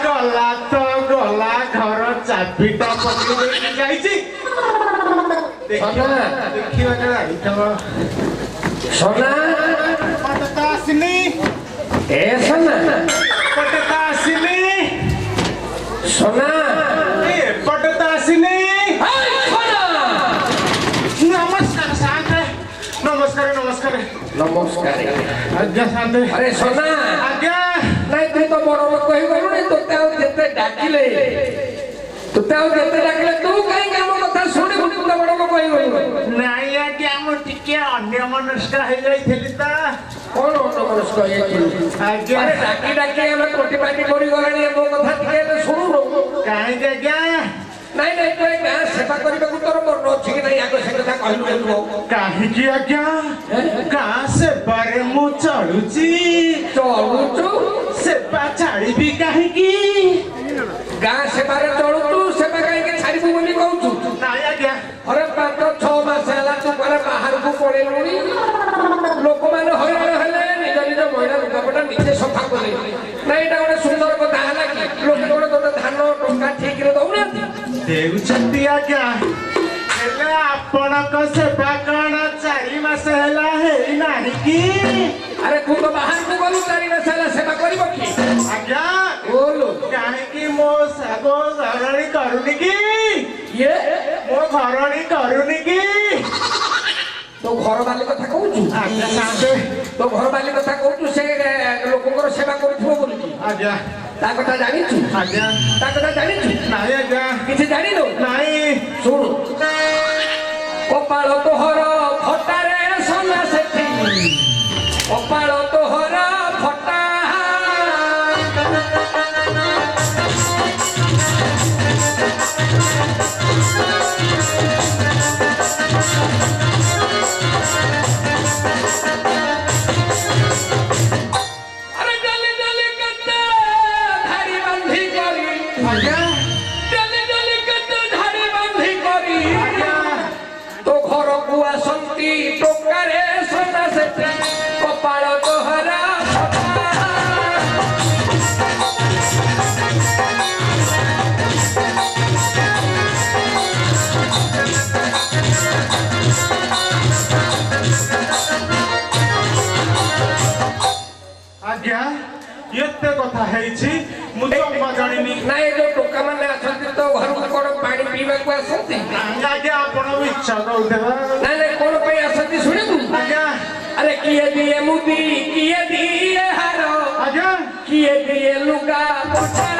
गला तो गला घर चाबिटा पकड़ जाइए सोना पटतासिनी ए सोना पटतासिनी सोना ए पटतासिनी नमस्कार शांत नमस्कार नमस्कार नमस्कार आज्ञा शांत अरे सोना आज्ञा नहीं तू तो बड़ लोक कहि गलु नहीं तोते आ जेते डाकिले तोते आ जेते डाकिले तू काई काम कथा सुनि गुनी तू बड़ लोक कहि गलु नहीं आज्ञा हम टिके अन्य मनस्क हे जाइथिली ता कोन अन्य मनस्क हे आज्ञा अरे डाकी डाकी हम कोटी पाटी करि गलानी मो कथा टिके सुनु काहे के आज्ञा नहीं नहीं तो गाँ सेवा करबे को तोर मन अछि कि नहीं आगो से कथा कहलु कहलु काहे की आज्ञा गाँ से बारे मु चढ़ुची चलुचु सेवा छाड़ी भी काहे की गाँ सेवा रे चलुचु सेवा काहे के छाड़ीबु बोली कहउचु नहीं आज्ञा अरे 5-6 मास हला तू पर बाहर को पड़ेलुनी लोक माने हैरान हेले निज निज महिला लुगापटा निजे सफा करे नहीं एटा गोटे सुंदर कथा हला कि लोक गोटे धान टंका ठीक रे दउना देउछंती आज्ञा हेले आपनक सेवा कण 4 मास हेला हेई नाही की अरे तू तो बाहर को बोलू 4 मास हला सेवा करबो की आज्ञा बोलो काहे की मो सागो घरणी करूनी की ये मो घरणी करूनी की तो घर वाले कथा कहउचु आज्ञा साथे तो घर वाले कथा कहउचु से लोकंकर सेवा करथबो बोली की आज्ञा ता कथा जानिचु आज्ञा ता कथा जानिचु नहीं आज्ञा किछि जानि नो नहीं सुन कपाल तोहर फटारे सोना सेठी कपाल तोहर फटा अरे जल्दी जल्दी करते धारी बंधी करी आज्ञा जल्दी जल्दी करते धारी बंधी करी तो घर को आसंती टोकारे सोना सेठी कपाल तोहरा आज्ञा एते कथा हेछि मु जम्मा जानिनी नाइ जो टोका माने आसंती तो घर को कोन पानी पीबा को आसंती आज्ञा आपण इच्छा कहउथबा नाइ नाइ कोन पे आसंती सुनिबु आज्ञा अरे किए दिए मुदी किए दिए हारो आज्ञा किए दिए लुगा पोछा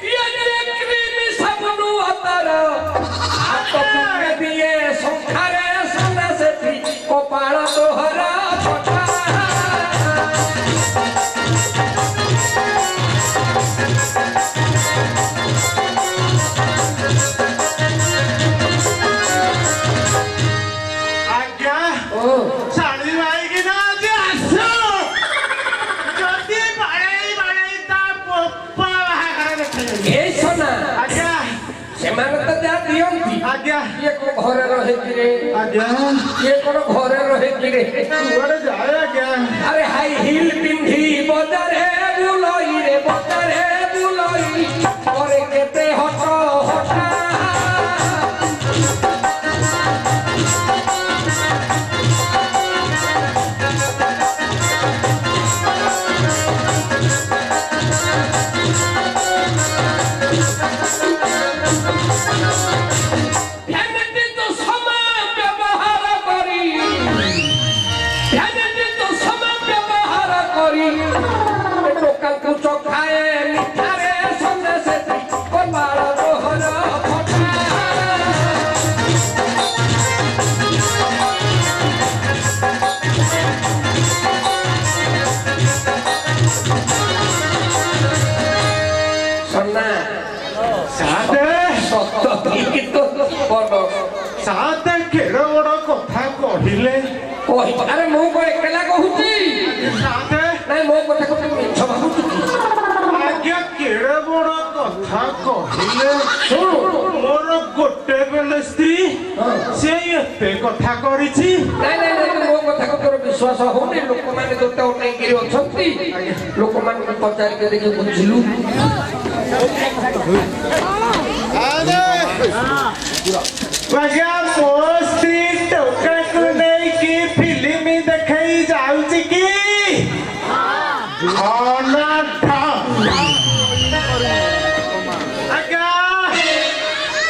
किए दिए क्रीम साबुन अतर हाथ पुके दिए संखारे सोना सेठी कपाल तोहरा फटा आज्ञा ओ साड़ी भाई की ना जे आसो जदी बाड़ाई ता पप्पा बाहा करे देखै ए सोना आज्ञा सेमान तो जा दियंती आज्ञा ये को घरे रहे कि रे आज्ञा ये कोन घरे रहे कि रे कुआडे जाए आज्ञा अरे हाई हिल पिंधी बजारे बुलई रे बजारे बुलई करे केते हट हटा कहि अरे मो को एकला कहूची नहीं मो कथा को मिछ भाबुची आज्ञा केड़े बड़ कथा कहिले सुन मोर गोटे बेले स्त्री से एते कथा करिछि नहीं नहीं नहीं मो कथा को तोर विश्वास होनी लोक माने तोते ओटै गिरी अछंती लोक मान को पचार के देखि बुझलु आज्ञा मोस्ती टोका को नहीं की फिल्म देखई जाउछि की अनाथ आज्ञा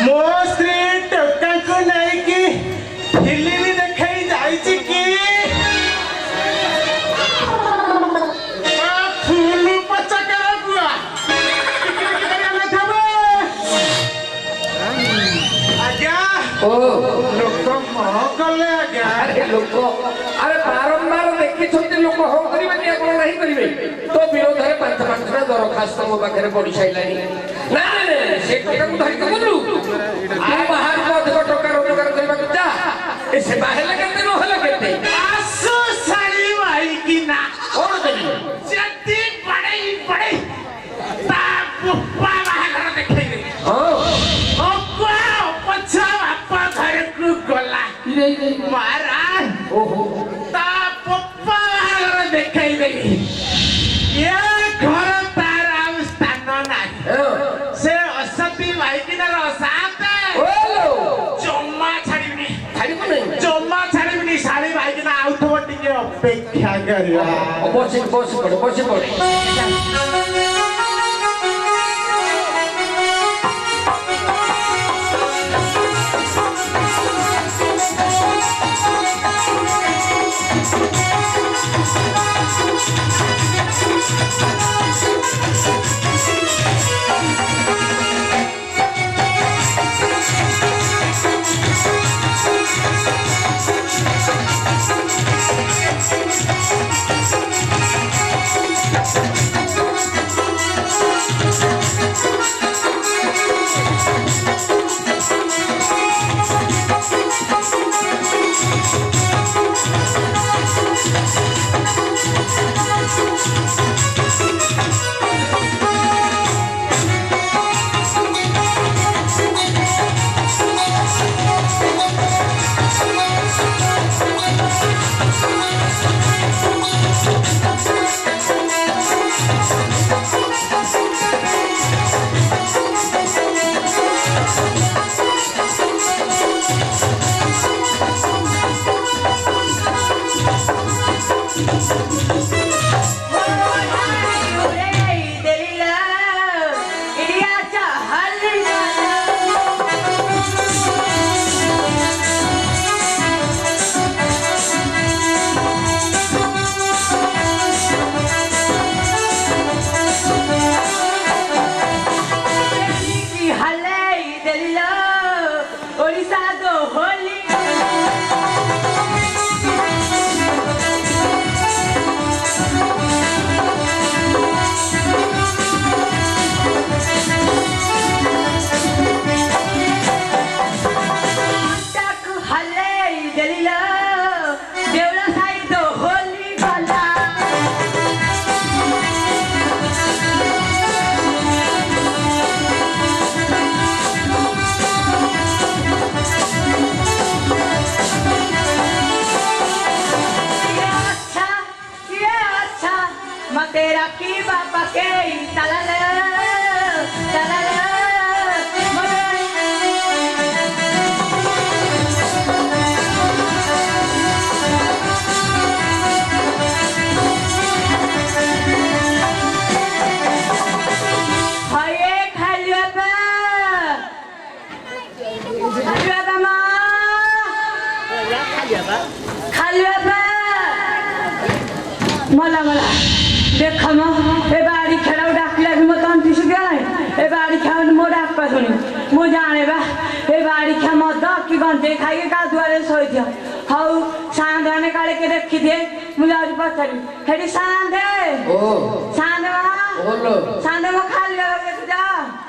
मोस्ती टोका को नहीं की फिल्म देखई जाउछि की फूल पचकर बुआ आज्ञा ओ लोक कले आज्ञा अरे लोक अरे बारंबार देखि छथि लोक हो करिबे नि कोन नहीं करिबे तो विरोध रे पांच पांचटा दरखास्त मो पाखरे पड़ी साइलानी ना ना से टका को धरि बोलू आ बाहर को अधिक टका रोजगार करबा के जा ए से बाहेला केते न होला केते आसु साली भाई की ना कोन करी जति बड़े ता पुप्पा बाहर देखै रे हां ओपा पछा बापा घर को गला महाराज ओहो ता पुप्पा बाहर देखै रे ये घर तार आउ स्थान ना से असती भाई की ना रसाते ओलो जम्मा छाड़िबनी छाड़िबो नहीं जम्मा छाड़िबनी साली भाई की ना आउथबो टिके अपेक्षा करिया बसी पड़े तेरा की बापा के तलले मला देख म ए बाड़ी खेड़ा डाकला कि म तंती सु गए ए बाड़ी खेड़ा म डाक पासुनी म जाने बा ए बाड़ी खेड़ा म द कि गंजे खाई के का दुआरे सोई थियो हौ सांधने काले के देखि दे म जाउ पछाडी हेडी सांधे ओ सांधवा बोलो सांधे म खाली लगे जा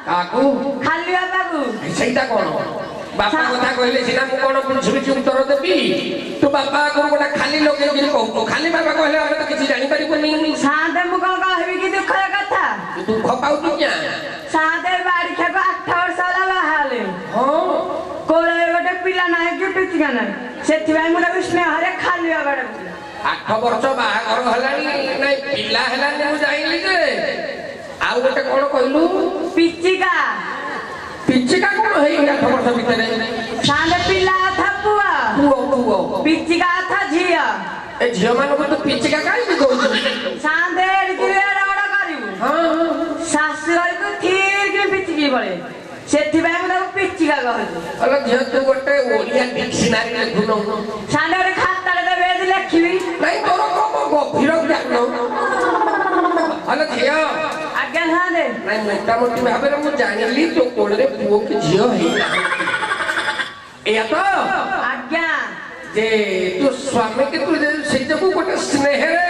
काकू खाली बाबू सेटा कोन बापा कथा कहले सिना मु कोन पुछबी उत्तर देबी तो बापा को गोटा खाली ଖାଲି ଲୋକେ କହୁଛୁ ଖାଲି ବାବା କହିଲେ ଆମେ ତ କିଛି ଜାଣିପାରିବୁନି। ସାନ୍ତେ ମୁଁ କଣ କହିବି କି ଦୁଃଖର କଥା? ଦୁଃଖ ପାଉଛୁ କିଆ? ସାନ୍ତେ ବାଡ଼ି ଖାକୁ 8 ବର୍ଷ ହେଲା ବାହାହେଲେ। ହଁ କୋଳରେ ଗୋଟେ ପିଲା ନାହିଁ କି ପିଚିକା ନାହିଁ, ସେଥିପାଇଁ ମୁଁ ତାକୁ ସ୍ନେହରେ ଖାଲି ବାବାଟା କହୁଛି। 8 ବର୍ଷ ବାହାଘର ହେଲାଣି ନାଇଁ ପିଲା ହେଲାନି ମୁଁ ଜାଣିଲି ଯେ ଆଉ ଗୋଟେ କଣ କହିଲୁ? ପିଚିକା। ପିଚିକା କଣ ହେଇଗଲା 8 ବର୍ଷ ଭିତରେ? ସାନ୍ତେ ପିଲା କଥା ପୁଅ, ପୁଅ ପିଚିକା କଥା ଝିଅ। ଏ ଝିଅ ମାନଙ୍କୁ ତୁ ପିଚିକା କାହିଁକି କହୁଛୁ? ସାନ୍ତେ ଏଡ଼ିକି ଏଡ଼ବଡ଼ କରିବୁ, ଶାଶୁ ଘରକୁ ଠିକ ପିଚିକି ପଳେଇ, ସେଥିପାଇଁ ମୁଁ ତାକୁ ପିଚିକା କହୁଛି। ହେଲେ ଝିଅ ତୁ ଗୋଟେ ଓଡ଼ିଆ ଡିକ୍ସନାରୀ ଲେଖୁନୁ? ସାନ୍ତେ ଗୋଟେ ଖାତାରେ ଦେବେ ଯଦି ଲେଖିବି। ନାଇଁ ତୋର କଣ ଗଭୀର ଜ୍ଞାନ? ହେଲେ ଝିଅ ଆଜ୍ଞା ସାନ୍ତେ। ନାଇଁ ମୋଟାମୋଟି ଭାବରେ ମୁଁ ଜାଣିଲି ତୋ କୋଳରେ ପୁଅ କି ଝିଅ ହେଇନାହାନ୍ତି, ଏଇଆ ତ? ଆଜ୍ଞା। ଯେ ତୁ ସ୍ୱାମୀକି ତୁ ସେଇ ଯୋଗୁ ଗୋଟେ ସ୍ନେହରେ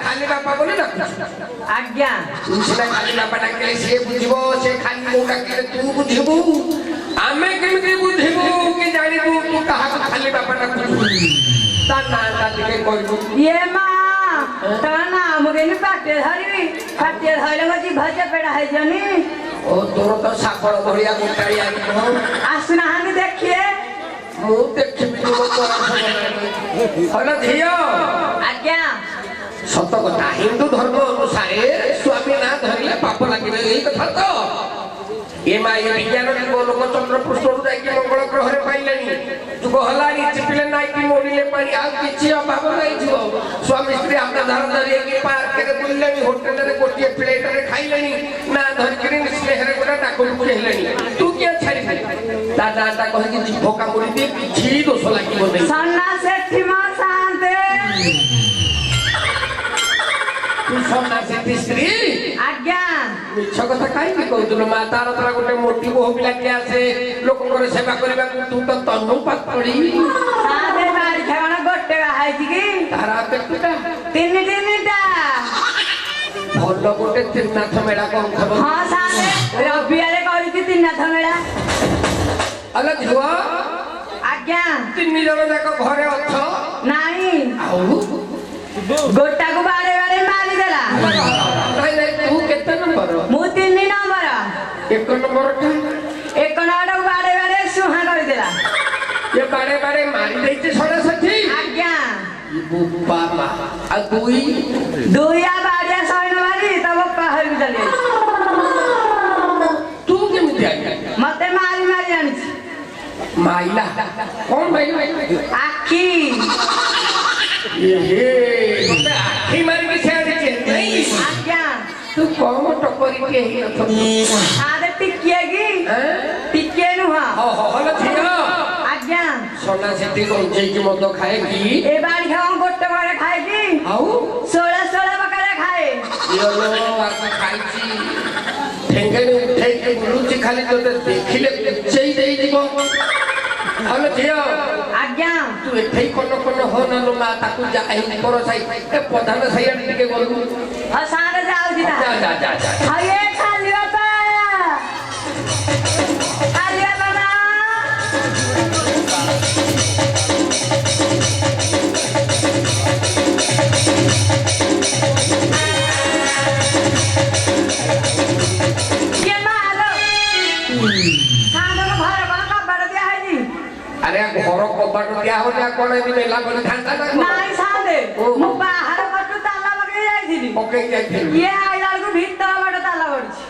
ଖାଲି ବାପା ବୋଲି ଡାକୁଛୁ। ଆଜ୍ଞା। ତୁ ସିନା ଖାଲି ବାପା ଡାକିଲେ ସିଏ ବୁଝିବ, ସେ ଖାଲି ମୁଁ ଡାକିଲେ ତୁ ବୁଝିବୁ। ଆମେ କେମିତି ବୁଝିବୁ କି ଜାଣିବୁ ତୁ କାହାକୁ ଖାଲି ବାପା ଡାକୁଛୁ? ତା ନାଁଟା ଟିକେ କହିବୁ। ଇଏ ମା ତୋ ନାମ କେମିତି ପାଟିରେ ଧରିବି? ପାଟିରେ ଧରିଲେ ମୋ ଜିଭ ଚେପେଟା ହେଇଯିବନି। ଓ ତୋର ତ ସାବଳ ଭଳିଆ ଗୋଟାଳିଆ ଆସୁନାହାନ୍ତି ଦେଖିଏ। ମୁଁ ଦେଖିବି ହଲ ଝିଅ। ଆଜ୍ଞା। ସତ କଥା ହିନ୍ଦୁ ଧର୍ମ ଅନୁସାରେ ସ୍ୱାମୀ ନାଁ ଧରିଲେ ପାପ ଲାଗିବେ, ଏଇ କଥା ତ? ଏ ମା ଏ ବିଜ୍ଞାନ ଲୋକ ଚନ୍ଦ୍ର ପୃଷ୍ଠରୁ ଯାଇକି ମଙ୍ଗଳ ଗ୍ରହରେ ପାଇଲେଣି, ଯୁଗ ହେଲାଣି, ଚିପିଲେ ନାଇକି ମୋଡ଼ିଲେ ପାଣି, ଆଉ କିଛି ଅଭାବ ନେଇଯିବ। ସ୍ୱାମୀ ସ୍ତ୍ରୀ ହାତ ଧାର ଧରିକି ପାର୍କରେ ବୁଲିଲେଣି, ହୋଟେଲରେ ଗୋଟିଏ ପ୍ଲେଟରେ ଖାଇଲେଣି, ନା ଧରିକିରି ସ୍ନେହରେ ଗୋଟେ ଡାକୁକୁ ହେଲେଣି। ତୁ କିଏ ଛାଡ଼ିବୁ? ତା ନାଁଟା କହିକି ଜିଭ କାମୁଡ଼ି ଦିଏ, କିଛି ଦୋଷ ଲାଗିବ ନାହିଁ। ସନ୍ନା ସେଠି ମା ସାନ୍ତେ। ତୁ ସନ୍ନ୍ୟାସୀ ସ୍ତ୍ରୀ? ଆଜ୍ଞା। ମିଛ କଥା କାହିଁକି କହୁଥିଲୁ ମା? ତାର ପରା ଗୋଟେ ମୋଟି ବୋହୂ ପିଲାଟିଏ ଆସେ ଲୋକଙ୍କର ସେବା କରିବାକୁ, ତୁ ତ ତନୁ ପାତଳି। ସାନ୍ତେ ବାଡ଼ି ଖାଇବାନା ଗୋଟେ ବାହା ହେଇଛି କି? ତାର କେତେଟା? ତିନିଟା। ଭଲ ଗୋଟେ ତ୍ରିନାଥ ମେଳା କରୁଥିବ। ହଁ ସାନ୍ତେ ରବିବାରେ କରିଛି 3 ନାଥ ମେଳା। ଆଲୋ ଝିଅ। ଆଜ୍ଞା। 3 ଜଣ ଯାକ ଘରେ ଅଛ? ନାଇଁ। ଆଉ ଗୋଟାକୁ ବାଡ଼େ ବାଡ଼େ ମାରିଦେଲା। ନାଇଁ ନାଇଁ ତୁ କେତେ ନମ୍ବର? ମୁଁ 3 ନମ୍ବର। 1 ନମ୍ବରଟା? 1 ନମ୍ବରଟାକୁ ବାଡ଼େ ବାଡ଼େ ସୁହା କରିଦେଲା। ଏ ବାଡ଼େ ବାଡ଼େ ମାରି ଦେଇଛି ସରସ୍ୱତୀ? ଆଜ୍ଞା। ବାବା ଆଉ 2? 2 ବାଡ଼ିଆ ଶହେ ମାରି ତା ବାପା ଘରକୁ ଚାଲି ଯାଇଛି। ତୁ କେମିତି ଆଇଲା? ମତେ ମାରି ମାରି ଆଣିଛି। ମାଇଲା କଣ ମାଇଲା? ଆଖି। ମତେ ଆଖି ମାରିକି ସେ ଆଣିଛି? ଆଜ୍ଞା। ତୁ କମ ଟପରିକି ହେଇନଥିବୁ? ଆରେ ଟିକିଏ କି? ଟିକିଏ ନୁହଁ। ହଲ ଝିଅ। ଆଜ୍ଞା। ସନା ସେଠି ଗଞ୍ଜେଇକି ମଦ ଖାଏ କି? ଏ ବାଡ଼ି ଖାଇବା ଗୋଟେ ବଳେ ଖାଏ କି? ଆଉ 16 ପ୍ରକାର ଖାଏ। ଖାଇଛି ଠେଙ୍ଗେଣି ଉଠେଇକି ବୁଲୁଛି, ଖାଲି ତୋତେ ଦେଖିଲେ ଚେଇ ଦେଇଯିବ। ହଲ ଝିଅ। ଆଜ୍ଞା। ତୁ ଏଠେଇ କନ କନ ହୋ ନଲୋ ମା, ତାକୁ ଯାଇ ପର ସାଇ ଏ ପ୍ରଧାନ ସାଇଆଡେ ଟିକେ ଗଲୁ। ହଁ ସାରେ ଯାଉଛି ତା। ଯା। ହଁ ଏ ଖାଲି ବାପା। ଖାଲି ବାପା ନା। ଆରେ ଘର କବାଟ ଦିଆ ହଉନି, କଣ ଏମିତି ମେଲା କରିଥାନ୍ତା? ନାଇଁ ସାନ୍ତେ ମୁଁ ବାହାର ପଟୁ ତାଲା ପକେଇ ଯାଇଥିଲି। ପକେଇ ଯାଇଥିଲି? ଇଏ ଆଇଲା ବେଳକୁ ଭିତର ପଟ ତାଲା ପଡିଛି।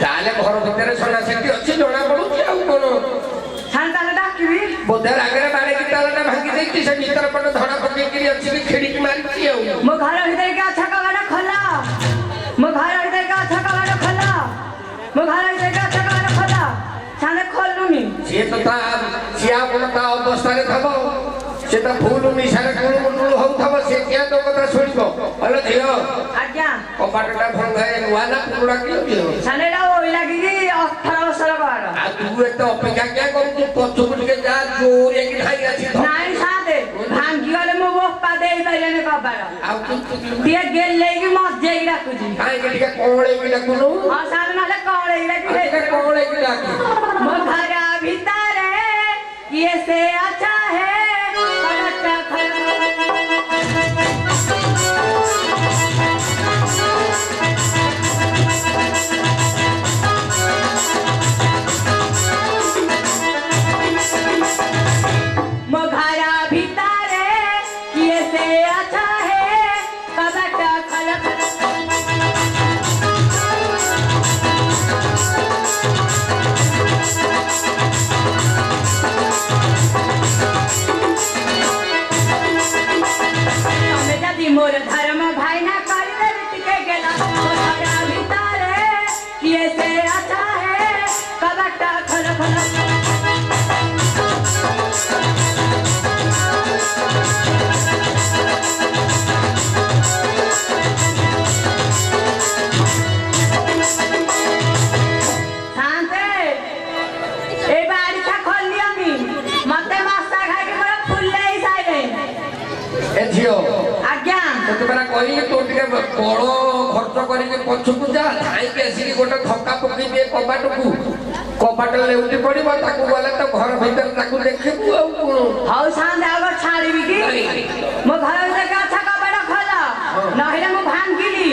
ତାହେଲେ ଘର ଭିତରେ ସନା ସେଠି ଅଛି ଜଣା ପଡୁଛି, ଆଉ କଣ? ସାନ୍ତାଲେ ଡାକିବି? ବୋଧେ ଆଗରେ ବାଡ଼େଇକି ତାଲାଟା ଭାଙ୍ଗି ଦେଇଛି, ସେ ଭିତର ପଟ ଧଡ଼ା ପକେଇକିରି ଅଛି, ଖେଳିକି ମାରିଛି। ଆଉ ମୋ ଘର ଭିତରେ କି ଅଛ କବାଟ ଖୋଲ। ମୋ ଘର ଭିତରେ କି ଅଛ କବାଟ ଖୋଲ। ମୋ ଘର ଭିତରେ କି ଅଛ କବାଟ ଖୋଲ। ସାନ୍ତେ ଖୋଲୁନି। ସିଏ ତ ତା ସିଆ କଣ ତା ଅବସ୍ଥାରେ ଥବ, ସେ ତ ଫୁଲ ନିଶାରେ ଟୁଳୁ ହଉଥବ, ସେ କିଆ ତୋ କଥା ଶୁଣିବ? ହଲ ଝିଅ। ଆଜ୍ଞା। କବାଟଟା ଭଙ୍ଗାଏ ନୂଆ ନା ପୁରୁଣା କିଣୁଛି? ସାନ୍ତେ ଏଇଟା ଓଇ ଲାଗିକି 18 ବର୍ଷର କବାଟ। ଆଉ ତୁ ଏତେ ଅପେକ୍ଷା କିଆ କରୁଛୁ? ପଛକୁ ଟିକେ ଯା, ଜୋରିଆକି ଧାଇ ଆସି। ନାଇଁ ସାନ୍ତେ ଭାଙ୍ଗିଗଲେ ମୋ ବୋପା ଦେଇପାରିବନି କବାଟ। ଆଉ ଟିକେ ଗେଲେଇକି ମଜେଇକି ଡାକୁଛି। କାହିଁକି ଟିକେ କଅଁଳେଇକି ଡାକୁନୁ? ହଁ ସାନ୍ତେ ନହେଲେ କଅଁଳେଇକି ଟିକେ କଅଁଳେଇକି ଡାକୁ। ମୋ ଘର ଭିତରେ କିଏ ସେ ଆଚ୍ଛା ହେ कि मोर धर्म भाई ना करे टिके गेला मोरा भीतर किए से अच्छा है कबट्टा खल खल आज्ञा कहली तू टे बड़ खर्च करके पछकू जा धाई आसिक गोटे थका पकईबे कबाट को कबाट लेउटी पड़ो गले तो घर भर देखू हौ साँझ छाड़ी कि मो घर भर अच्छा कबाट खोल नहले मु भांगिली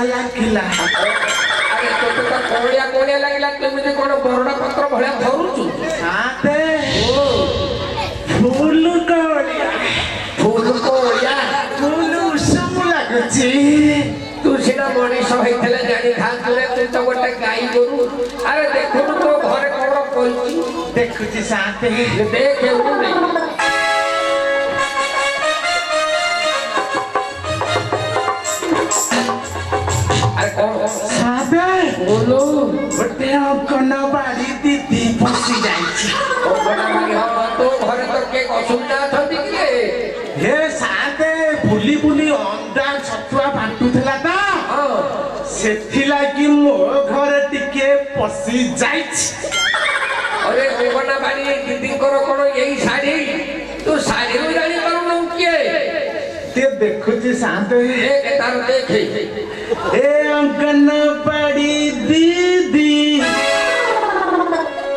लागिला अरे तो तो कोड़िया कोड़िया लागिला तुमने कोन बरडा पत्र भळ्या धरुचु साथे फूल कोड़िया फूल सब लागछि तू सिना मनीष होइतले जानी खातुरे तू तो गोटे गाई गोरु अरे देखु तो घरे कोन कोइछि देखुछि साथे देख एउ नहीं साथे बोलो बटे अंगनबाड़ी दीदी फसी जाइछि अंगनबाड़ी हो तो घरे तो के असुविधा अछंती कि हे साथे बुली बुली अंडा छतुआ बांटुथला त सेथि लागि मो घर टिके पसी जाइछि अरे अंगनबाड़ी दीदी करो कोन यही साड़ी तू साड़ी रो जानी करू के ते देखुछि साथे देख तार देख ए अंगनबाड़ी दीदी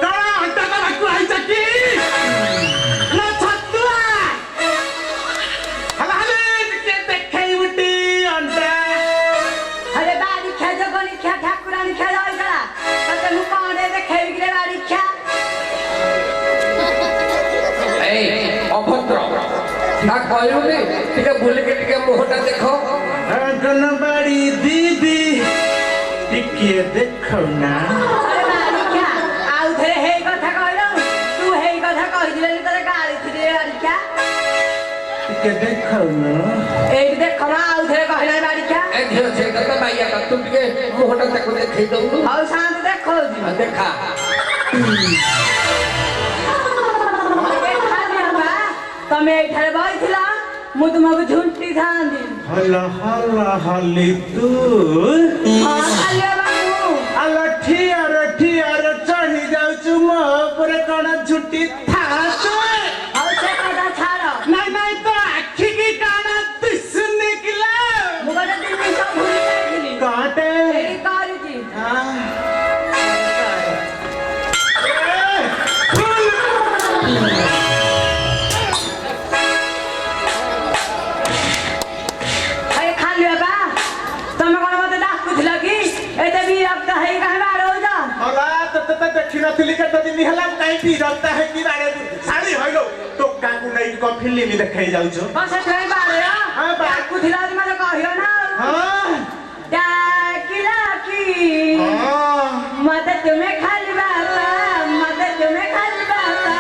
कड़ा अंडा का बाकु आई चकी ना छतुआ हले के देखै उठी अंडा अरे बाड़ी खा जगनी खा ठाकुरानी खा जाई गला तते मु कांडे देखै गिरे बाड़ी खा ए अभद्र ना कहलुनी टिके बोले के टिके मुहटा देखो अंगनबाड़ी दीदी टिके देखौ ना अरे बाड़ी खा आउ थरे हे कथा कहलो तू हे कथा कहि दिले तोरे गाड़ी थिरे बाड़ी खा टिके देखौ ना ए देखो ना आउ थरे कहले बाड़ी खा ए धियो से त बाइया का तू टिके मुहटा देखो देखै दउ हौ शांत देखो जी देखा अरे खाली बा तमे एठारे बैठला मु तुमको झुंटी थांदी हल्ला हल्ला हल्ली तू हां खाली बाबू अलठिया चढ़ी जाउछु मो ऊपर कोन झुटी थासो हौ से कथा छाड़ नहीं तो आखी की काना दिस निकला मुगले दिन सब भूल जाइली काटे एई करी जी अरे खाली बाबा तमे कोन मते डाकुथला कि एते भी अब त है कहे बाड़ो जा होला त देखि नथिली के दिन हला काई पी रखता है कि बारे साड़ी होइलो तो काकू नहीं को फिल्म देखै जाउछु बस ट्रेन बाड़ो हां डाकुथला जे मते कहियो ना हां डाकिला की हां मते तुम्हें खाली बाबा मते तुम्हें खाली बाबा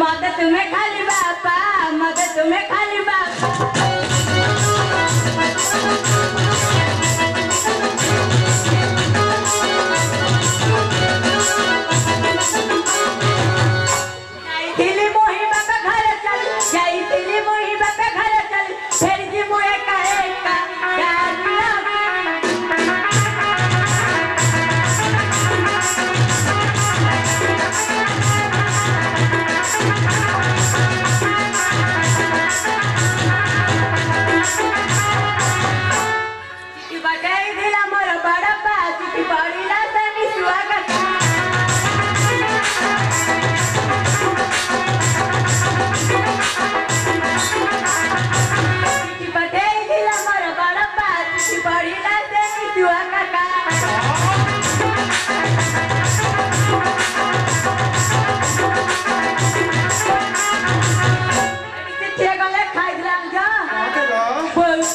मदद तुम्हें खाली बापा मदद तुम्हें खाली बापा जाइतिली मोही बापा घर चल जाइतिली मोही बापा घर चल फिर जी मुए कहे का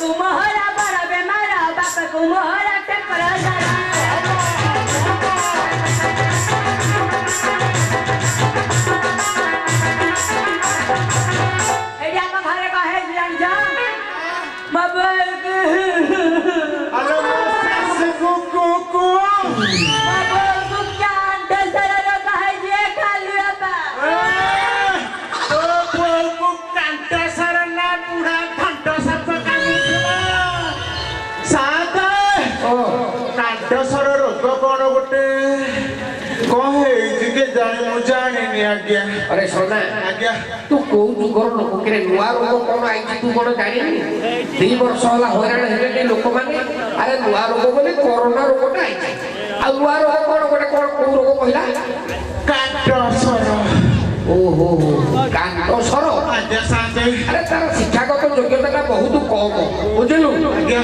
को मोहरा बड़ा बेमारा बाप को मोहरा टेकर सारा एडिया का घरे का है जान जा बाबा हेलो सास को बाबा तू क्या अंडे सारा का है ये खा लिया बा को कांटा सारा ना बुढ़ा घंटा सब कानी सादा कांटा सारा रोग कोन गोटे कहे जिके जाने मु जाने नि आज्ञा अरे सोना आज्ञा तू कोउ जुगर लोक के नुआ रोग कोन आइछि तू कोन जानि 2 वर्ष होला हैरान हेले लोक माने अरे नुआ रोग बोले कोरोना रोगटा आइछि आ नुआ रोग कोन गोटे कोन को रोग कहला कांटा सारा ओहो कांटो सर आज्ञा सादे अरे तार शिक्षागत योग्यता बहुत कम बुझलु आज्ञा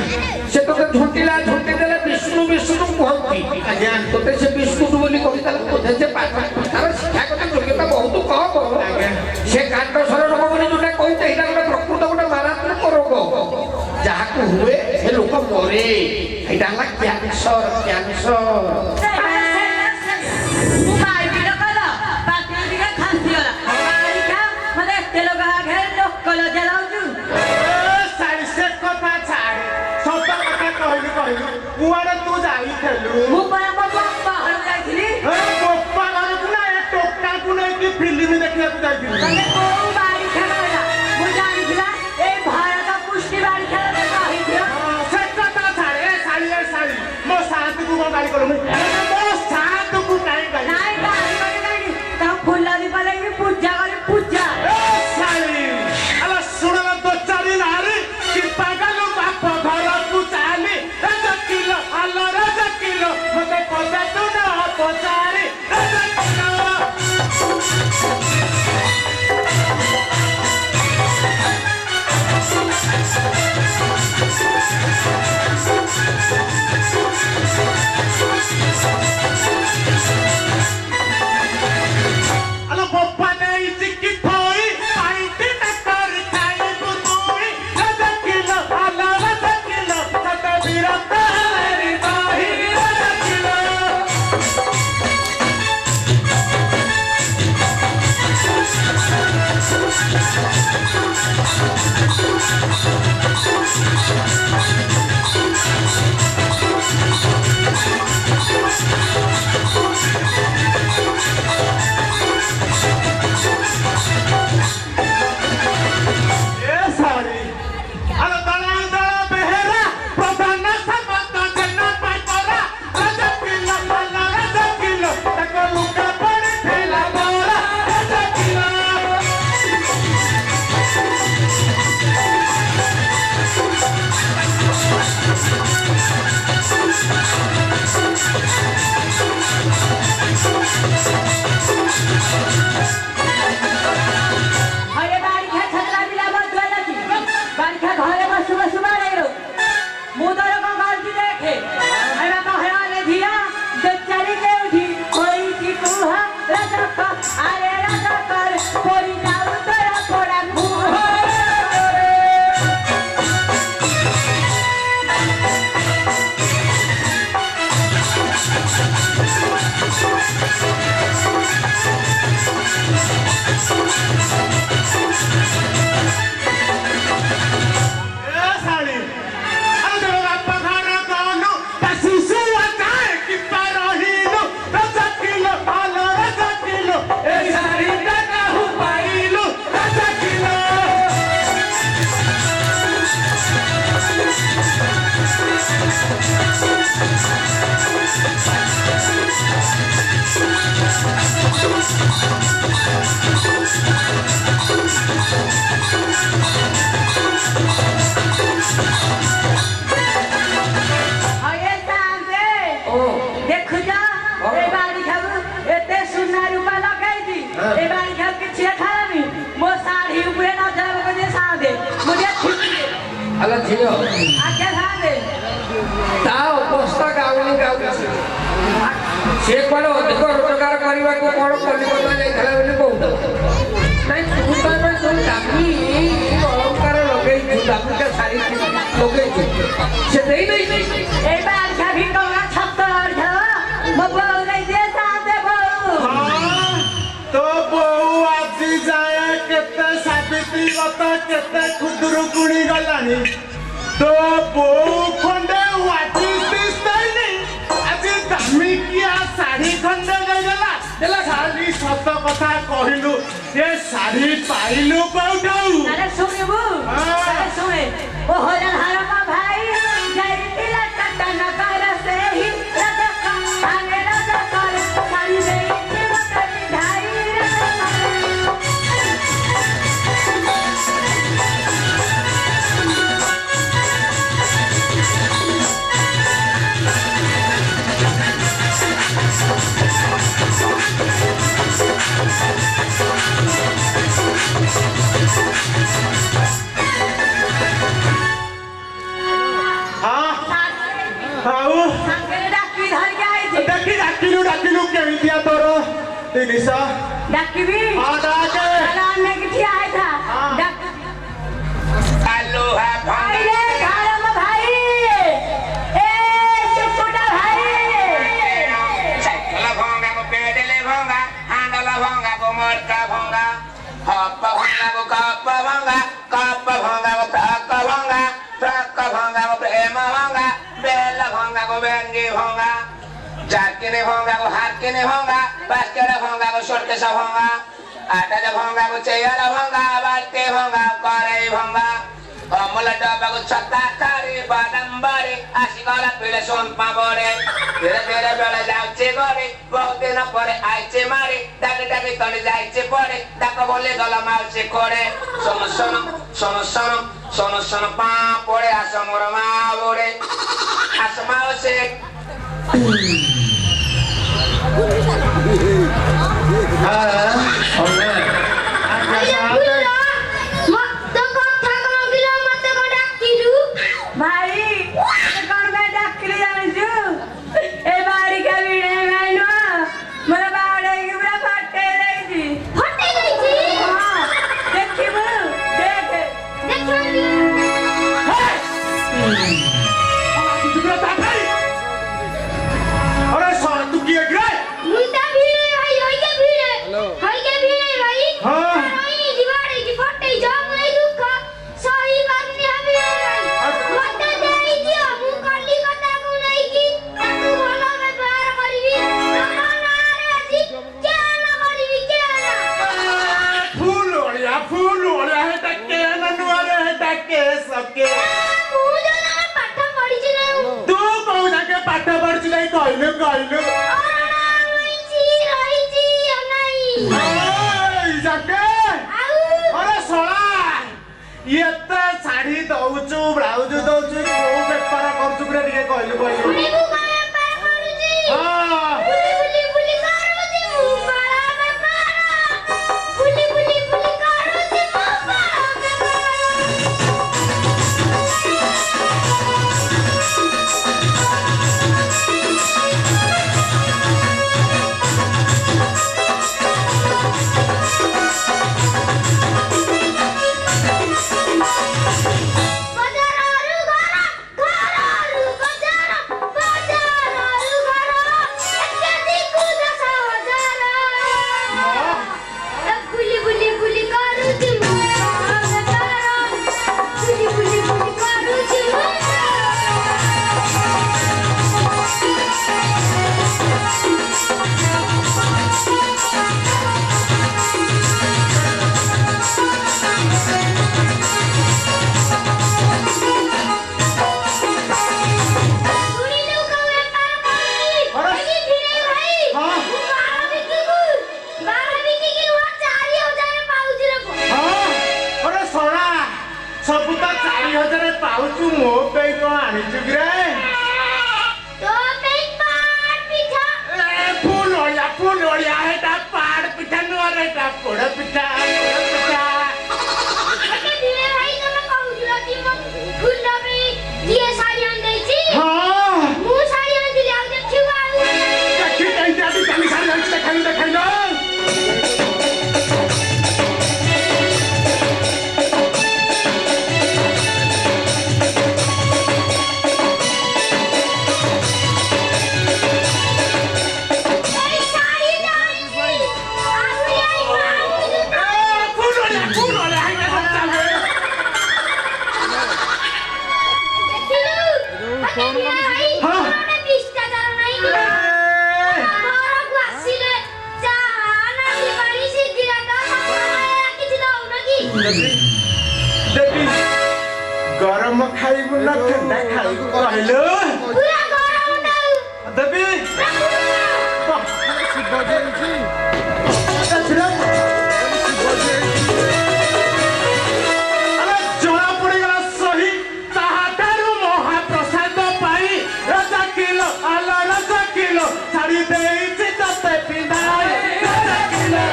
से तो झुंटिला झुंटी देले विष्णु विष्णु कहती आज्ञा तोते से विष्णु बोली कहिता बोधे जे तार शिक्षागत योग्यता बहुत कम आज्ञा से कांटो सर रोग बोली जोटा कहते एटा गोटे प्रकृत गोटे मारात्मक रोग जाहाको हुए से लोक मरे एटा ला कैंसर कुआरे तू जाई खेलु मु परा बाबा बाहर जाइथिली ए गोप्पा घर कुना ए टोकटा कुना की फिल्म देखिया तू जाइथिली तने को बाड़ी खेला मु जानिथिला ए भारत कुश्ती बाड़ी खेला कहि दियो से कथा छाड़े साली मो साथ को गाड़ी करो मो साथ को नहीं गाड़ी नाइ गाड़ी गाड़ी ता फुल्ला दी पले पूजा करी पूजा ए साली अला सुनला तो चारी नारी कि पागल बाप घर को चाली राजा किलो अल्लाह राजा किलो मते पता तो ना पचारी राजा किलो अला पप्पा ने इसी थोई पाइटी में कर खाई बुतोई राजा किलो अल्लाह राजा किलो सता बिरता मेरी बाही राजा किलो ए सारी अला दला दला बेहरा प्रधान समत जन्ना पाटरा राजा किलो अल्लाह राजा किलो तको लुका पड़े ठेला बोरा राजा किलो अरे बाड़ी खा छतरा बिला मत वाला की बाड़ी खा घरे में सुबह सुबह रह रो मुदर को गलती देखे अरे को हरा ले दिया बेचारी के उठी कोई की कुहा राजा का अरे राजा कर कोई जाऊ तेरा कोड़ा मुहा ए साली अरे देखो बापा खाना कानो पसीसु आए कि परहिलो राजा किलो भालो राजा किलो ए सारी दादा हु पाइलो राजा किलो अरे सामने ओ देखु जा ए बाड़ी खाबु एते सुना रूपा लगाई दी ए बाड़ी खाब के छिया खालामी मो साड़ी ऊपर न जाब को जे सादे मुझे ठीक अला झियो आके सादे ता अवस्था गाउनी गाउनी से कोन अधिक रोजगार करबा को कोन कलिकता जाई खला बोली कहू नहीं तू तो में तो दाबी अलंकार लगे दाबी के सारी लोग से देई नहीं ए बार खा भी कौना छत्ता और खा मो बोल नहीं दे साथे बहु हाँ तो बहु आज जाए केते साबित्री बता केते खुदुरुकुणी गलानी तो बहु खंडे वाची दिसताइनी आज दामिकिया साड़ी खंडे गला देला खाली सत कथा कहिलु ये साड़ी पाइलु कोठौ अरे सुनिबु अरे सुने ओ होलन हरमा भाई जय तिला कट्टा न कर से ही रखा आने रखा कर सारी दे के वकती ढाई हाँ आउ संगे डाकी धर के आई थी डाकिलु केमी दिया तोरो तिनिसा डाकी भी हाँ डाके सलाम में किठी आया था हाँ। डाक आलू है भाई रे घरम भाई ए सुकुटा भाई साइकिल भोंगा को पेडले भोंगा हांडल भोंगा को मोटका भोंगा हप भोंगा को कप भोंगा को ट्रक भोंगा को प्रेम भोंगा बेल भोंगा को बेंगी भोंगा जाकिने भोंगा को हाकिने भोंगा बास्केट भोंगा को शॉर्टकेस भोंगा आटा जा भोंगा को चेयर भोंगा बाल्टी भोंगा कढ़ाई भोंगा अमूल डब्बा को छत्ता कारी बादाम बड़ी आशिकला पीले सोन पापड़े धीरे धीरे बेले जाउचे गरे बहुत दिन परे आइचे मारे डाके डाके तले जाइचे पड़े डाक बोले गला माउचे कोड़े सोनो पा पड़े आसमोर मा बोड़े आसमाओ से भाई कौन मैं डाकली जानजू ए बाड़ी का वीडियो गाइनो मेरा बाड़े की पूरा फटे गई थी हां देखिबू देख अरे सर तू किए गिरे फूल ओड़िया है टक्के ननुआरे है टक्के सबके तू कौन जाके पाठ पढ़ नहीं कहलु जाके अरे सोला ये तो साड़ी दउचु ब्लाउज दउचु को बेपार करचु रे ଟିକେ कहलु हां सब तो 4000 पाउचु मो पे को आनी चुगरे तो पे पाड़ पिठा फूल ओड़िया है ता पाड़ पिठा नो रे ता पोड़ पिठा अके धीरे भाई तमे कहउला कि म फुल्ला पे ये साड़ी आन देई छी हां मु साड़ी आन दिले आ देखिवा देखि कहीं जाती कमी साड़ी आन देखाई लो देवी गरम खाइबु न ठंडा खाइबु कहलो पूरा गरम नाउ देवी अरे जड़ा पड़ेगा सही ताहाटारु महाप्रसाद पाई राजा किलो आला राजा किलो छाड़ी देइछि तते पिंधाई राजा किलो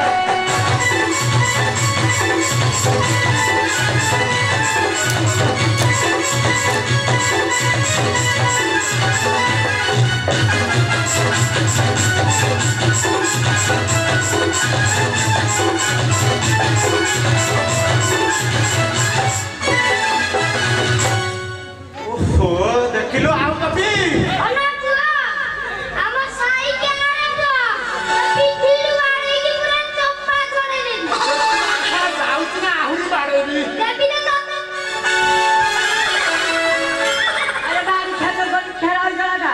ओहो देखिलो आउ कभी अना पुआ हम साई के नारे पुआ पिठिलु आड़े की पूरा चप्पा छोड़े दे जाउछ ना आहुरी बाड़ेबी देवी ने तो अरे बाड़ी खेल कोन खेला जलाटा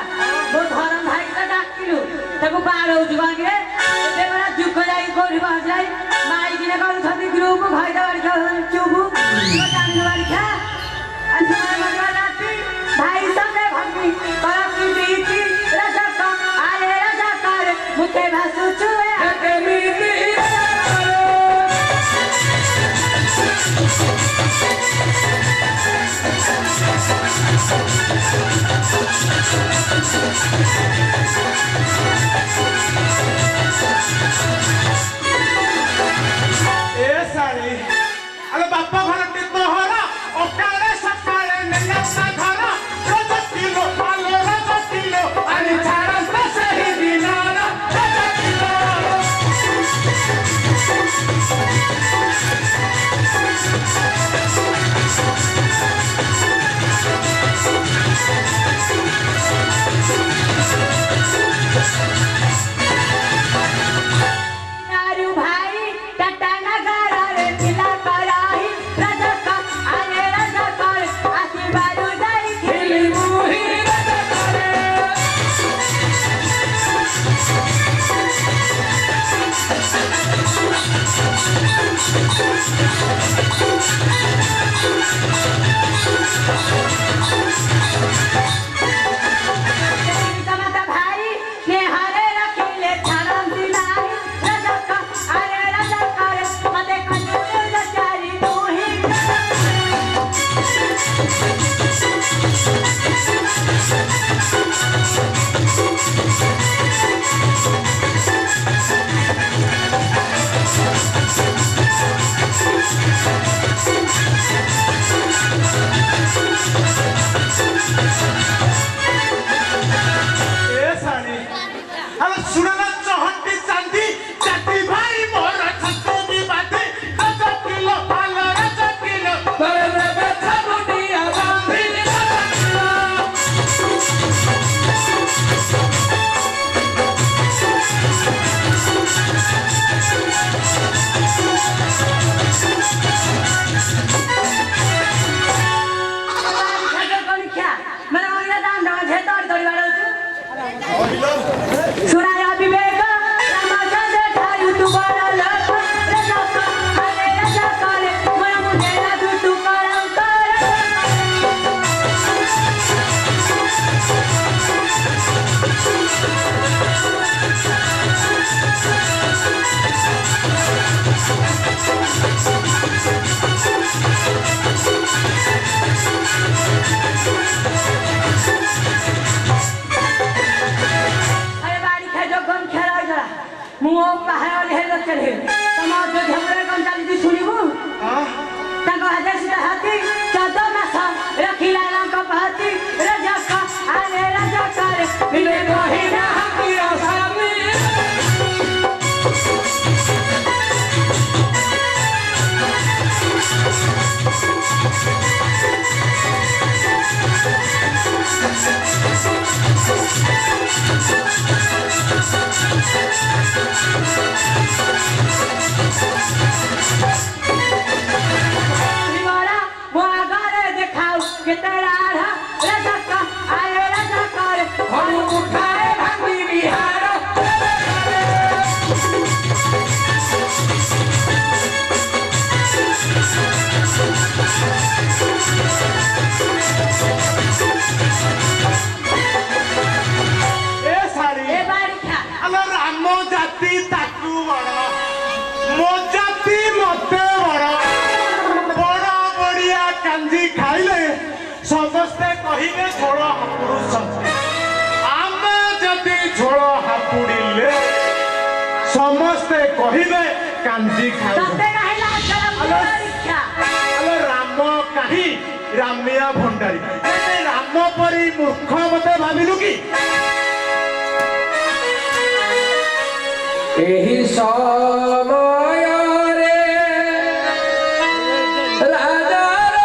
वो धरम भाई का डाकिलु तको बाड़ो जुगान रे ते बड़ा जुक जाई कोरी बाज जाई माई दिने कर थबी ग्रुप भाई दा बाड़ी खेल चुबु तो जान बाड़ी खा अच्छा मजा राती भाई सबने भगी करा की बीती राजा का आए राजा कर मुते भासु छुए के मीती ए साली अरे बापा घर टितो हरा ओकारे सकाळे नन्ना घर राजा किलो पालो राजा किलो आणि झाडांत सही दिनारा राजा किलो नारू भाई टटा नगर रे किला कराही राजा का आए राजा कर आसी बारू जाई खेली मुही राजा करे माता भाई ने हरे रखिले धरम दिलाई राजा का आए राजा कर मते कंजूर चारी मोही ए साली अरे सुनना चहटी चांदी चाटी भाई मोर छत्तो दी बाती राजा किलो पालो राजा किलो करे रे बेथा बुटिया बांधी राजा किलो खाके कोन खा मने ओइला दान दवा छे तोड़ तोड़ी बाड़ो सुनाया विवेक रामचंद्र ठारू तू बड़ा लख राजा का आए राजा कर मोरा मुझे ना तू करम कर अरे बाड़ी खेजो कौन खेला जरा मुंह कहाय वाले हेलो चले तमार जो झगड़े कौन चाली दी सुनिबू ताको हजे सीधा हाथी 14 मास रखिला लंका पहती राजा का आले राजा करे मिले कहीं ना हकिया सामी निवारा वो आगारे दिखाओ के तेरा राजा का आए राजा करे हम उठाए भक्ति बिहार ए साड़ी ए बाड़ी खा आलो राम जाति ताकू बड़ मो जाति मते बड़ बड़ बड़िया कांजी खाइले समस्ते कहिबे झोल हापुरुछंती आमे जदि झोल हापुड़िले समस्ते कहिबे कांजी खाइले तते काहे लाज करम बाड़ी खा आलो राम काहि रामिया भंडारी ए राम परी मूर्ख मते भाबिलु की ଏହି ସମୟରେ ରାଜାର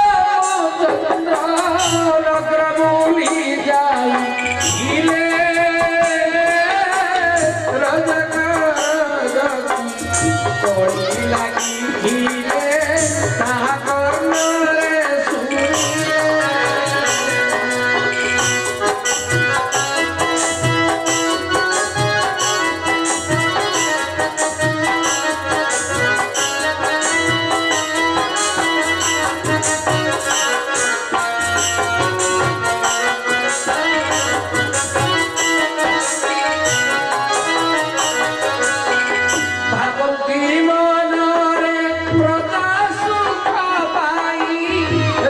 ଚନ୍ଦ୍ର ନଗର ବୁଲି ଯାଇଥିଲେ ରଜଗୀ ଲାଗିଥିଲେ ତାହା କର୍ଣ୍ଣରେ ଶୁଣିଲେ ଭାବନ୍ତି ମନରେ ପ୍ରଜା ସୁଖ ପାଇ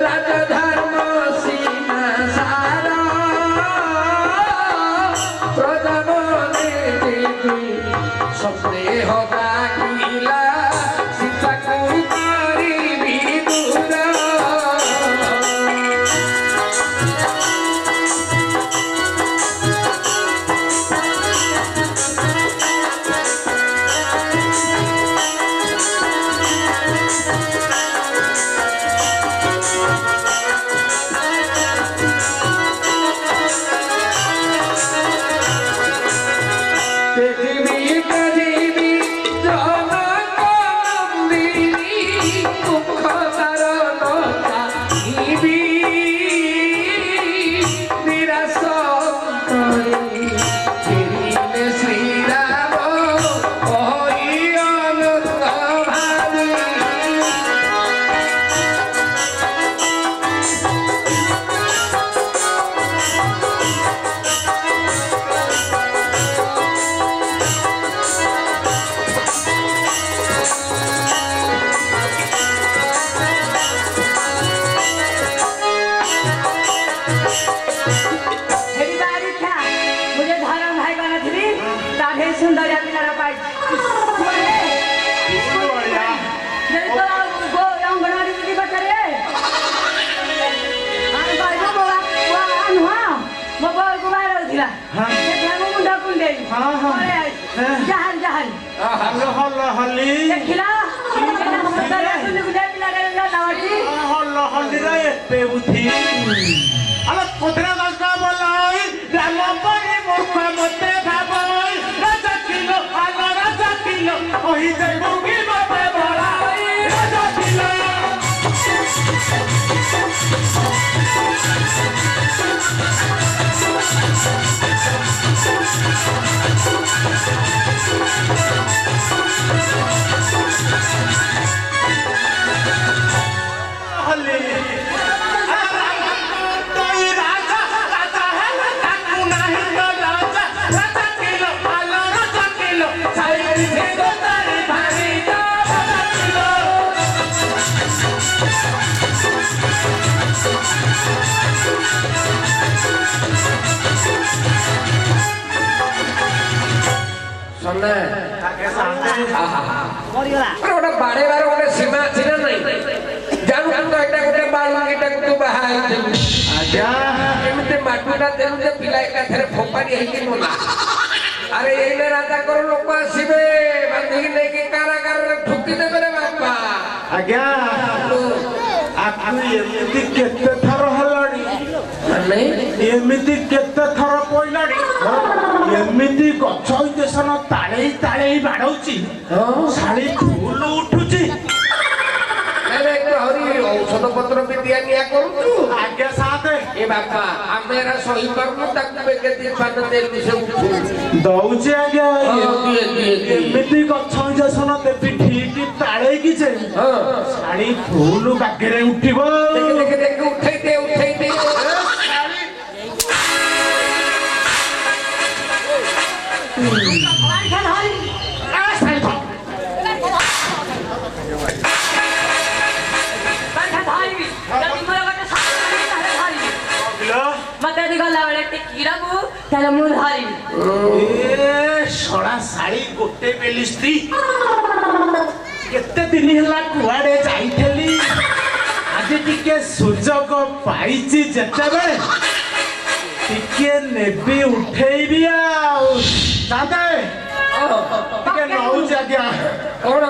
ରାଜଧର୍ମ ସୀମା ସାର ପ୍ରଜାମାନେ ଦେବୀ ସନ୍ଦେହ ଲାଗିଲା ସୀତାକୁ କରିବି ଦୂର পৃথিবী পৃথিবী জনক নন্দিনী দুঃখ কারণ চাহিবি নিরাশ করি ফিরিলে শ্রীরাম হরি অনন্ত ভাবি हेरी बाड़ी खा मुझे धर्म भाई बना थी ताढ़े सुंदर या पिलारा पाई बढ़िया जब तो गो अंगनवाड़ी दीदी बचरे आन भाई को बोला वो आन हुआ वो बोल को बाहर उठला हाँ। ये ध्यान मुंडा कुंडे हाँ, हाँ। जहान जहान हल्लो हल्लो हल्ली देखिला सुंदर या सुंदर कुंडे पिलारा लावाटी हल्लो हल्ली रे एते बुद्धि आलो कोतरा गागा बोलाई राम परी मूर्ख मते भाबई राजा किलो आलो राजा किलो ओही देबू की बाबे बोलाई राजा किलो हल्ली तोई राजा राजा है ताकू नहीं तो राजा राजा किलो आलो राजा किलो साई से तो तारी भारी जा राजा किलो ସନା ताके सामने ଆରେ ଗୋଟେ ବାଡ଼େଇବାର ଗୋଟେ ସୀମା ଅଛି ନା ନାହିଁ ଜାଣୁ ତୁ ତ ଏଇଟା ଗୋଟେ ବାଳୁଙ୍ଗିଟାକୁ ତୁ ବାହା ହେଇଥିଲୁ आजा ଏମିତି ମାଟୁଟା ଦେଲୁ ଯେ ପିଲା ଏକାଥରେ ଫୋପାଡ଼ି ହେଇକି ମଲା ଆରେ ଏଇନେ ରାଜାଙ୍କର ଲୋକ ଆସିବେ ବାନ୍ଧିକି ନେଇକି କାରାଗାରରେ ଠୁକି ଦେବେ ରେ ବାପା आज्ञा आपु एमिति केते थर हलाडी ମାନେ एमिति केते थर पइलाडी एमिति गछ देशन ताळेई ताळेई बाडौची शाळी फूल उठुची ଆରେ ତୁ ଆହୁରି ଔଷଧ ପତ୍ର ବି ଦିଆ ନିଆ କରୁଛୁ आज्ञा साथे ए बापा आमेरा सही करनु तक बेके दिन पान तेल से उठू दौचे आज्ञा दिए एमिति गछन जसन देबी ठीक ताळे कि जे साड़ी फूल बागरे उठिबो देख उठै दे मत गला बेले टिकीरा को ताले मु धरी ए सड़ा साड़ी गोटे बेलिस्ती केते दिन हला कुआडे जाइथली आज टिके सुजोग पाइची जेतेबे टिके नेबी उठेइबी आउ दादे टिके नौ जाग्या कौन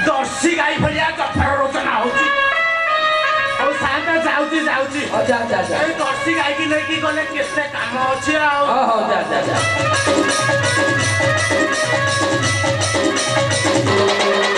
दर्शी गाई भलिया कफर रचना होची और साथ जाउची जा ए दर्शी गाई की लेकी गले केते काम अछि आ जा